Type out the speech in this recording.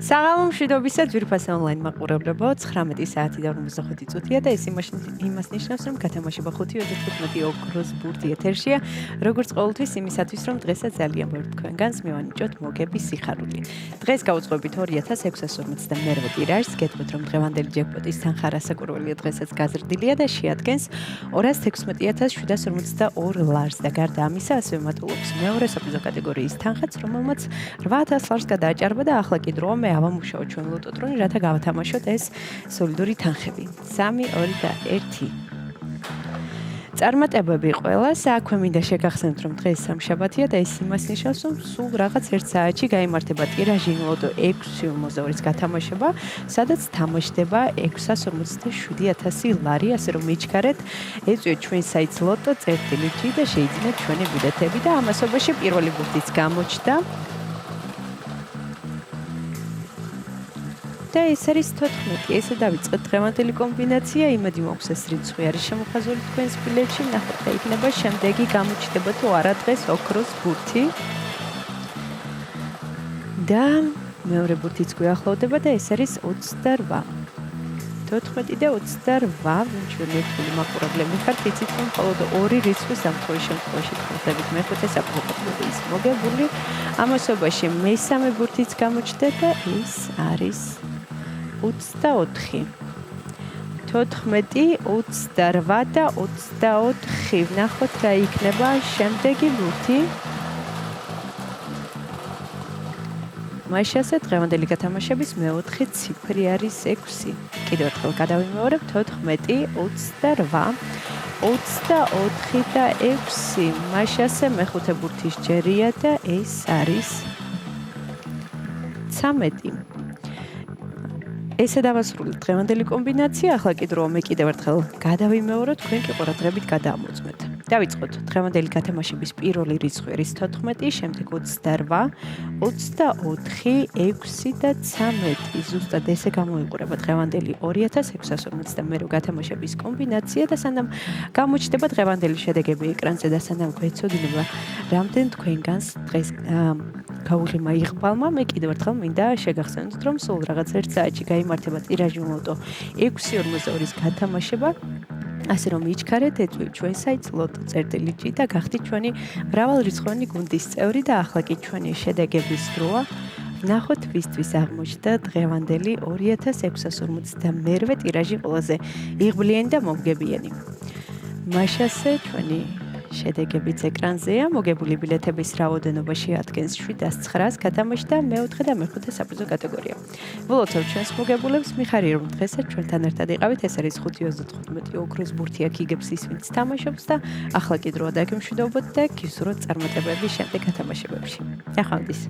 საღამო მშვიდობისა ძვირფასი ონლაინ მაყურებლებო 19 საათი და 45 წუთია და ეს იმას ნიშნავს რომ გათამაშება 5-15 ოქროს ბურთი ეთერშია როგორც ყოველთვის იმისათვის რომ დღესაც ძალიან ბევრი თქვენგანს მივანიჭოთ მოგების სიხარული დღეს გავუძღვებით 2652 ტირაჟს გეტყვით რომ დღევანდელი ჯეკპოტის თანხა რასაკურველია დღესაც გაზრდილია და შეადგენს 216752 ლარს და გარდა ამისა ასევე მატულობს მეორე საპრიზო კატეგორიის თანხაც რომელმაც 8000 ლარს გადააჭარბა და ახლა კი დროა მე ავამუშაო ჩვენ ლოტოტრონი, რათა გავათამაშოთ ეს სოლიდური თანხები. 3, 2 და 1. წარმატებები ყველას. აქვე მინდა შეგახსენოთ, რომ დღეს სამშაბათია და ეს იმას ნიშნავს, რომ სულ რაღაც 1 საათში გაიმართება ტირაჟი ლოტო 6.52-ის გათამაშება, სადაც თამაშდება 657000 ლარი, ასე რომ მიჩქარეთ, ეწვიოთ ჩვენ საიტს ლოტო წერტილი და შეიძინეთ ჩვენი ბილეთები და ამასობაში პირველი ბურთიც გამოჩნდა. და ეს არის 14. ესე დავიწყეთ დღევანდელი კომბინაცია. იმედი მაქვს ეს რიცხვი არის შემოხაზული თქვენს ბილეთში. ნახოთ და იქნება შემდეგი გამოჩნდება თუ არა დღეს ოქროს ბურთი. და მეორე ბურთიც გვიახლოვდება და ეს არის 28. 14 და 28. ვინც ვერტული მაყურებლები ხართ, იცით რომ მხოლოდ ორი რიცხვი სამწუხაროდ შემთხვევაში ხდება. მეხუთე საფრთხეები ის მოგებული. ამასობაში მესამე ბურთიც გამოჩნდა და ის არის 24. 14, 28 და 24. ვნახოთ რა იქნება შემდეგი ბურთი. მაშასე დღევანდელი გათამაშების მეოთხე ციფრი არის 6. კიდევ ერთხელ გადავიმეორებ 14, 28, 24 და 6. მაშასე მეხუთე ბურთის ჯერია და ეს არის 13. ესე დავასრულეთ დღევანდელი კომბინაცია. ახლა კი დროა მე კიდევ ერთხელ გადავიმეორო თქვენ კი ყურადღებით გადაამოწმეთ. დავიწყოთ დღევანდელი გათამაშების პირველი რიცხვი არის 14, შემდეგ 28, 24, 6 და 13. ზუსტად ესე გამოიყურება დღევანდელი 2652 გათამაშების კომბინაცია და სანამ გამოჩნდება დღევანდელი შედეგები ეკრანზე და სანამ გვეცოდინება რამდენ თქვენგანს დღეს გაუღიმა იღბალმა, მე კიდევ ერთხელ მინდა შეგახსენოთ, რომ სულ რაღაც 1 საათში გაიმართება ტირაჟი ლოტო 6.52-ის გათამაშება. ასე რომ მიჩქარეთ, ეწვივით ჩვენ საიტს ლოტო წერტილი და გახდით ჩვენი მრავალრიცხოვანი გუნდის წევრი და ახლა კი ჩვენი შედეგების დროა. ვნახოთ ვისთვის აღმოჩნდა დღევანდელი 2652 ტირაჟი ყველაზე იღბლიანი და მომგებიანი. მაშასე ჩვენი შედეგებიც ეკრანზეა. მოგებული ბილეთების რაოდენობა შეადგენს 709-ს გათამაში და მეოთხე და მეხუთე საპრიზო კატეგორია. ვლოცავ ჩვენს მოგებულებს, მიხარია რომ დღესაც ჩვენთან ერთად იყავით. ეს არის 5-15 ოქროს ბურთი აქ იგებს ის ვინც თამაშობს და ახლა კი დროა დაგემშვიდობოთ და გისურვოთ წარმატებები შემდეგ გათამაშებებში. ნახვამდის.